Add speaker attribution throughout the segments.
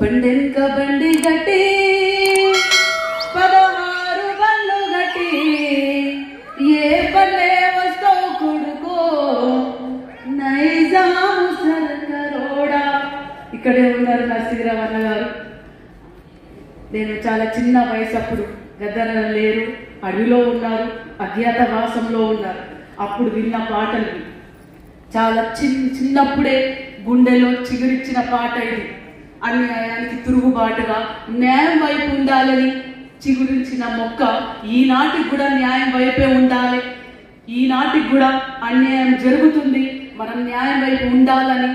Speaker 1: బండెంక బండి గట్టి 16 బండ్లు గట్టి ఏ పల్లె వస్తావు కొడుకో నైజాము సర్కరోడా. ఇక్కడే ఉన్నారు నరసింహరావు అన్న గారు. నేను చాలా చిన్న వయసు అప్పుడు, గద్దర లేరు, అడవిలో ఉన్నారు, అజ్ఞాతవాసంలో ఉన్నారు. అప్పుడు విన్న పాటలు చాలా చిన్నప్పుడే గుండెలో చిగురిచ్చిన పాట ఇది. అన్యాయానికి తిరుగుబాటుగా న్యాయం వైపు ఉండాలని చిగురించిన మొక్క ఈనాటికి కూడా న్యాయం వైపే ఉండాలి, ఈనాటికి కూడా అన్యాయం జరుగుతుంది, మనం న్యాయం వైపు ఉండాలని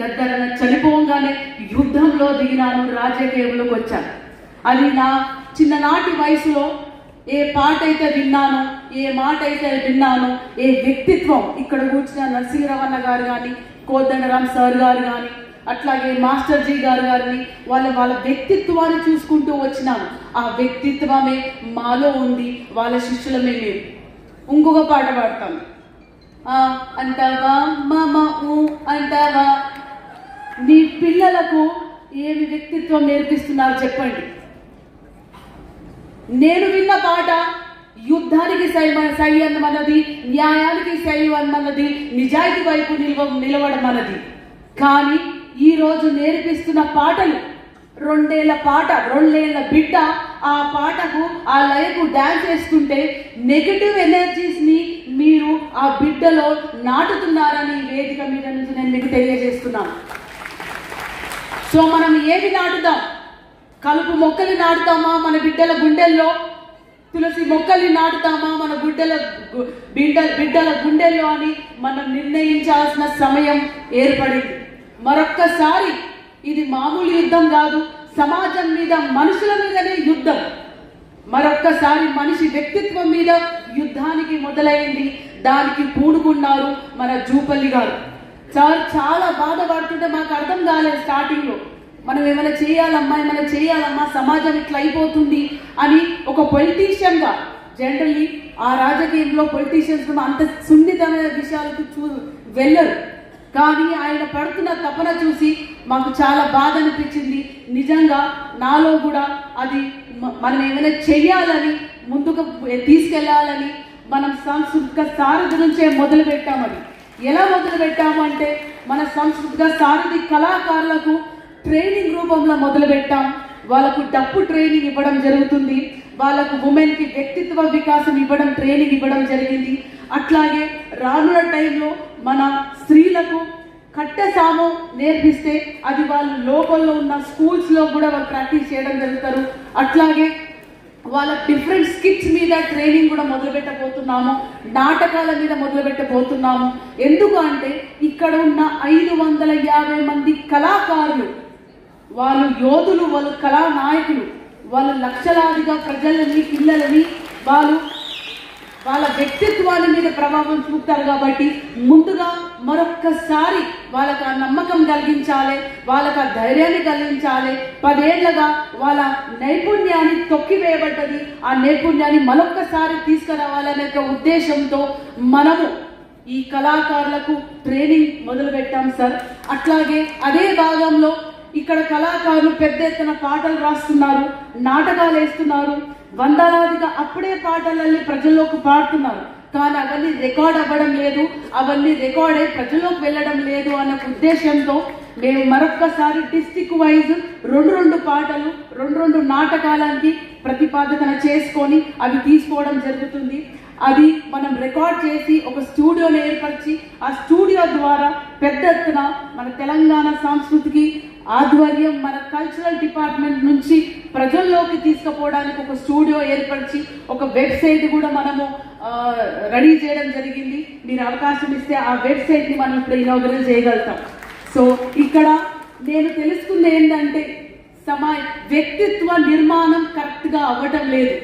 Speaker 1: గద్దరన చనిపోగానే యుద్ధంలో దిగినాను, రాజకీయంలోకి వచ్చాను. అది నా చిన్ననాటి వయసులో ఏ పాట అయితే విన్నానో, ఏ మాట అయితే విన్నానో, ఏ వ్యక్తిత్వం, ఇక్కడ కూర్చున్న నరసింహరావు గారు కానీ, కోదండరామ్ సార్ గారు కానీ, అట్లాగే మాస్టర్ జీ గారిని వాళ్ళ వ్యక్తిత్వాన్ని చూసుకుంటూ వచ్చినాను. ఆ వ్యక్తిత్వమే మాలో ఉంది, వాళ్ళ శిష్యులమే మేము. ఇంకొక పాట పాడతాను. అంటావా మామ అంటావా, నీ పిల్లలకు ఏమి వ్యక్తిత్వం నేర్పిస్తున్నారు చెప్పండి. నేను విన్న పాట యుద్ధానికి సై అన్నమన్నది, న్యాయానికి సై అన్నది, నిజాయితీ వైపు నిలవడం అన్నది. కానీ ఈరోజు నేర్పిస్తున్న పాటలు 2 ఏళ్ల పాట, 2 ఏళ్ల బిడ్డ ఆ పాటకు ఆ లయకు డాన్స్ వేస్తుంటే నెగటివ్ ఎనర్జీస్ ని మీరు ఆ బిడ్డలో నాటుతున్నారని వేదిక మీద నుంచి నేను మీకు తెలియజేస్తున్నాను. సో మనం ఏవి నాటుదాం? కలుపు మొక్కలు నాటుతామా మన బిడ్డల గుండెల్లో? తులసి మొక్కల్ని నాటుతామా మన బిడ్డల గుండెల్లో అని మనం నిర్ణయించాల్సిన సమయం ఏర్పడింది. మరొక్కసారి ఇది మామూలు యుద్ధం కాదు, సమాజం మీద, మనుషుల మీదనే యుద్ధం. మరొక్కసారి మనిషి వ్యక్తిత్వం మీద యుద్ధానికి మొదలైంది. దానికి పూనుకున్నారు మన జూపల్లి గారు. సార్ చాలా బాధపడుతుంటే మాకు అర్థం కాలేదు స్టార్టింగ్ లో. మనం ఏమైనా చేయాలమ్మా, సమాజం ఇట్లా అయిపోతుంది అని ఒక పొలిటీషియన్ గా, జనరల్లీ ఆ రాజకీయంలో పొలిటీషియన్స్ అంత సున్నితమైన విషయాలకు వెళ్ళరు. కానీ ఆయన పడుతున్న తపన చూసి మాకు చాలా బాధ అనిపించింది. నిజంగా నాలో కూడా అది మనం ఏమైనా చెయ్యాలని, ముందుకు తీసుకెళ్లాలని మనం సాంస్కృతిక సారథి నుంచే మొదలు పెట్టామని. ఎలా మొదలు పెట్టాము అంటే, మన సాంస్కృతిక సారథి కళాకారులకు ట్రైనింగ్ రూపంలో మొదలు పెట్టాం. వాళ్ళకు డప్పు ట్రైనింగ్ ఇవ్వడం జరుగుతుంది, వాళ్ళకు ఉమెన్ కి వ్యక్తిత్వ వికాసం ట్రైనింగ్ ఇవ్వడం జరిగింది. అట్లాగే రానున్న టైంలో మన స్త్రీలకు కట్టెసాము నేర్పిస్తే అది వాళ్ళు లోకల్లో ఉన్న స్కూల్స్ లో కూడా వాళ్ళు ప్రాక్టీస్ చేయడం జరుగుతారు. అట్లాగే వాళ్ళ డిఫరెంట్ స్కిట్స్ మీద ట్రైనింగ్ కూడా మొదలు పెట్టబోతున్నాము, నాటకాల మీద మొదలు పెట్టబోతున్నాము. ఎందుకు అంటే ఇక్కడ ఉన్న 550 మంది కళాకారులు, వాళ్ళు యోధులు, వాళ్ళు కళానాయకులు, వాళ్ళు లక్షలాదిగా ప్రజలని, పిల్లలని వాళ్ళ వ్యక్తిత్వాన్ని మీద ప్రభావం చూపుతారు. కాబట్టి ముందుగా మరొక్కసారి వాళ్ళకి ఆ నమ్మకం కలిగించాలి, వాళ్ళకి ఆ ధైర్యాన్ని కలిగించాలి. 10 ఏళ్లుగా వాళ్ళ నైపుణ్యాన్ని తొక్కివేయబడ్డది, ఆ నైపుణ్యాన్ని మరొక్కసారి తీసుకురావాలనే ఉద్దేశంతో మనము ఈ కళాకారులకు ట్రైనింగ్ మొదలు పెట్టాం సార్. అట్లాగే అదే భాగంలో ఇక్కడ కళాకారులు పెద్ద ఎత్తున పాటలు రాస్తున్నారు, నాటకాలు వేస్తున్నారు, వందలాదిగా అప్పుడే పాటలన్నీ ప్రజల్లోకి పాడుతున్నారు. కానీ అవన్నీ రికార్డ్ అవ్వడం లేదు, అవన్నీ రికార్డ్ అయి ప్రజల్లోకి వెళ్ళడం లేదు అన్న ఉద్దేశంతో మేము మరొక్కసారి డిస్టిక్ వైజ్ 2 పాటలు, 2 నాటకాలకి ప్రతిపాదన చేసుకొని అవి తీసుకోవడం జరుగుతుంది. అది మనం రికార్డ్ చేసి ఒక స్టూడియోని ఏర్పరిచి ఆ స్టూడియో ద్వారా పెద్ద ఎత్తున మన తెలంగాణ సంస్కృతికి ఆధ్వర్యం, మన కల్చరల్ డిపార్ట్మెంట్ నుంచి ప్రజల్లోకి తీసుకుపోవడానికి ఒక స్టూడియో ఏర్పరిచి ఒక వెబ్సైట్ కూడా మనము రెడీ చేయడం జరిగింది. మీరు అవకాశం ఇస్తే ఆ వెబ్సైట్ ని మనం ఇప్పుడు ఇనాగరేట్ చేయగలుగుతాం. సో ఇక్కడ నేను తెలుసుకుంది ఏంటంటే, వ్యక్తిత్వ నిర్మాణం కరెక్ట్ గా అవ్వటం లేదు.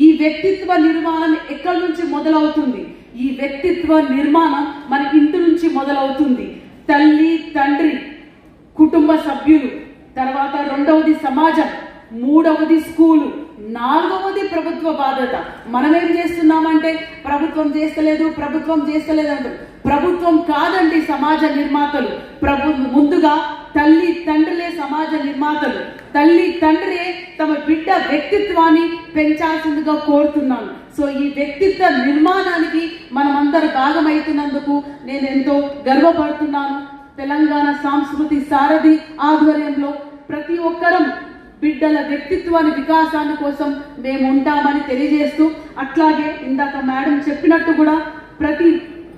Speaker 1: ఈ వ్యక్తిత్వ నిర్మాణం ఎక్కడి నుంచి మొదలవుతుంది? ఈ వ్యక్తిత్వ నిర్మాణం మన ఇంటి నుంచి మొదలవుతుంది. తల్లి, తండ్రి, కుటుంబ సభ్యులు, తర్వాత 2వది సమాజం, 3వది స్కూలు, 4వది ప్రభుత్వ బాధ్యత. మనం ఏం చేస్తున్నామంటే ప్రభుత్వం చేస్తలేదు అంటే ప్రభుత్వం కాదండి సమాజ నిర్మాతలు. ముందుగా తల్లి తండ్రులే సమాజ నిర్మాతలు, తల్లి తండ్రే తమ బిడ్డ వ్యక్తిత్వాన్ని పెంచాల్సిందిగా కోరుతున్నాను. సో ఈ వ్యక్తిత్వ నిర్మాణానికి మనమందరూ భాగమవుతున్నందుకు నేను ఎంతో గర్వపడుతున్నాను. తెలంగాణ సంస్కృతి సారథి ఆధ్వర్యంలో ప్రతి ఒక్కరం బిడ్డల వ్యక్తిత్వాన్ని వికాసాన్ని కోసం మేము ఉంటామని తెలియజేస్తూ, అట్లాగే ఇందాక మేడం చెప్పినట్టు కూడా ప్రతి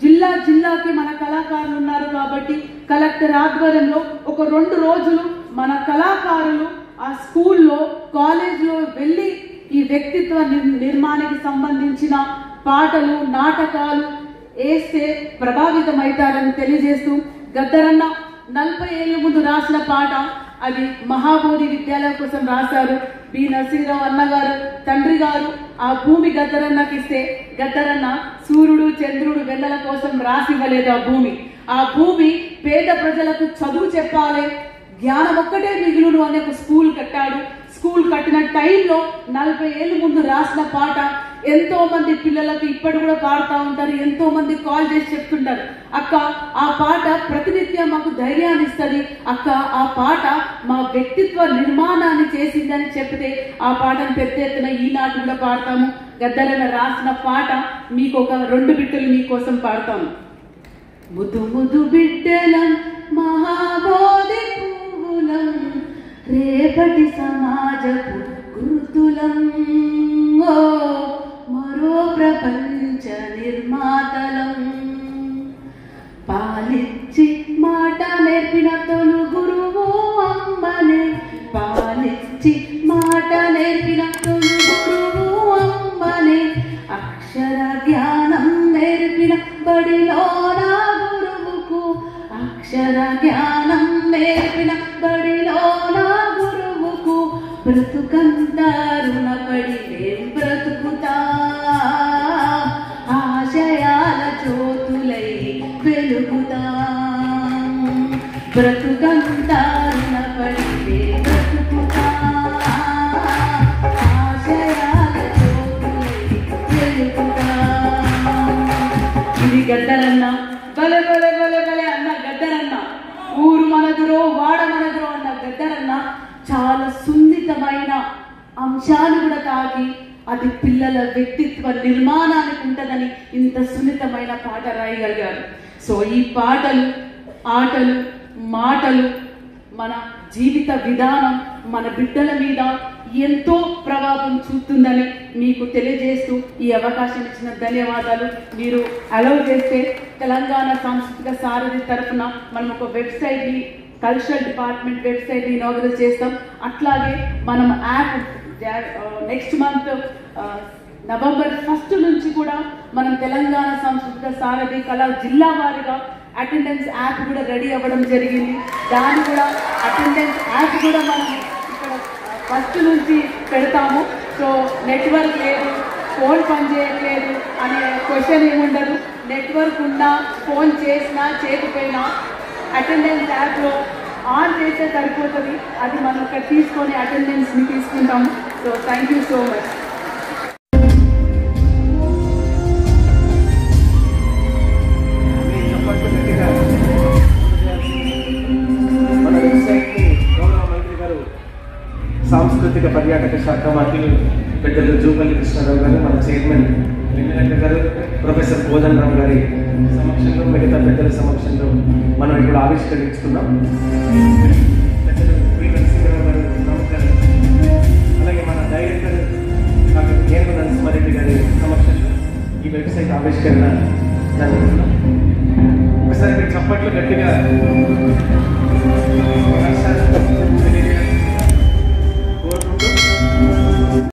Speaker 1: జిల్లాకి మన కళాకారులు ఉన్నారు కాబట్టి కలెక్టర్ ఆధ్వర్యంలో ఒక 2 రోజులు మన కళాకారులు ఆ స్కూల్లో కాలేజ్లో వెళ్ళి ఈ వ్యక్తిత్వ నిర్మాణానికి సంబంధించిన పాటలు నాటకాలు వేస్తే ప్రభావితమవుతారని తెలియజేస్తూ, గద్దరన్న 40 ఏళ్ళ ముందు రాసిన పాట అది మహాబోధి విద్యాలయం కోసం రాశారు. బి నరసింహరావు అన్నగారు తండ్రి గారు ఆ భూమి గద్దరన్నకి ఇస్తే గద్దరన్న సూర్యుడు చంద్రుడు వెన్నెల కోసం రాసివ్వలేదు. ఆ భూమి పేద ప్రజలకు చదువు చెప్పాలి, జ్ఞానం ఒక్కటే మిగులును అనే ఒక స్కూల్ కట్టాడు. స్కూల్ కట్టిన టైంలో 40 ఏళ్ళ ముందు రాసిన పాట ఎంతో మంది పిల్లలకు ఇప్పటి కూడా పాడుతూ ఉంటారు. ఎంతో మంది కాల్ చేసి చెప్తుంటారు, అక్క ఆ పాట ప్రతినిత్యం మాకు ధైర్యాన్ని ఇస్తుంది, అక్క ఆ పాట మా వ్యక్తిత్వ నిర్మాణాన్ని చేసిందని చెప్తే ఆ పాటను పెద్ద ఎత్తున ఈనాటి కూడా పాడతాము. గద్దరన్న రాసిన పాట మీకు ఒక 2 బిడ్డలు మీకోసం పాడతాము. ముదు ముదు బిడ్డలం మహాబోధి పువ్వులం, రేపటి సమాజపు గుర్తులం, మరో ప్రపంచ నిర్మాతలం. పాలిచ్చి మాట నేర్పిన తొలి గురువు అమ్మనే, పాలిచ్చి మాట నేర్పిన తొలి గురువు అమ్మనే, అక్షర జ్ఞానం నేర్పిన బడిలో నా గురువుకు, అక్షర జ్ఞానం నేర్పిన బడిలో నా గురువుకు, బ్రతుకంతా రుణపడి మేం బ్రతుకుతా, ఆశయాల జ్యోతులై వెలుగుతా, బ్రతుకంతా రుణపడి మేం బ్రతుకుతా, ఆశయాల జ్యోతులై వెలుగుతా. ఇది గద్దరన్న, బలే బలే బలే బలే అన్న గద్దరన్న, ఊరు మనదురో వాడ మనదురో అన్న గద్దరన్న చాలా సున్నితమైన అంశాలు కూడా తాకి అది పిల్లల వ్యక్తిత్వ నిర్మాణానికి ఉంటుందని ఇంత సున్నితమైన పాట రాయగలిగారు. సో ఈ పాటలు ఆటలు మాటలు మన జీవిత విధానం మన బిడ్డల మీద ఎంతో ప్రభావం చూపుతుందని మీకు తెలియజేస్తూ ఈ అవకాశం ఇచ్చిన ధన్యవాదాలు. మీరు అలౌ చేస్తే తెలంగాణ సాంస్కృతిక సారథి తరఫున మనం ఒక వెబ్సైట్ని కల్చరల్ డిపార్ట్మెంట్ వెబ్సైట్ని ఇనాగరేట్ చేస్తాం. అట్లాగే మనం యాప్ నెక్స్ట్ మంత్ నవంబర్ 1 నుంచి కూడా మనం తెలంగాణ సాంస్కృతిక సారథి కళా జిల్లా వారిగా అటెండెన్స్ యాప్ కూడా రెడీ అవ్వడం జరిగింది. దాన్ని కూడా అటెండెన్స్ యాప్ కూడా మనం ఇక్కడ 1 నుంచి పెడతాము. సో నెట్వర్క్ లేదు, ఫోన్ పనిచేయట్లేదు అనే క్వశ్చన్ ఏముండదు. నెట్వర్క్ ఉన్నా ఫోన్ చేసినా చేయకపోయినా అటెండెన్స్ యాప్లో ఆన్ చేస్తే సరిపోతుంది. అది మనం ఇక్కడ తీసుకొని అటెండెన్స్ని తీసుకుంటాము. So thank you so much.
Speaker 2: మన వెబ్సైట్ని గౌరవ మంత్రి గారు సాంస్కృతిక పర్యాటక శాఖ మంత్రులు పెద్దలు జూపల్లి కృష్ణారావు గారు, మన చైర్మన్ వెంకట గారు, ప్రొఫెసర్ కోదండ రావు గారి సమక్షంలో మిగతా పెద్దల సమక్షంలో మనం ఇప్పుడు ఆవిష్కరించుకున్నాం. పెద్దలు వి నరసింహరావు గారు నమస్కారం, అలాగే మన డైరెక్టర్ డాక్టర్ ఏనుగు నరసింహారెడ్డి గారి సమక్షంలో ఈ వెబ్సైట్ ఆవిష్కరణ జరుగుతున్నాం. ఒకసారి మీరు చప్పట్లు గట్టిగా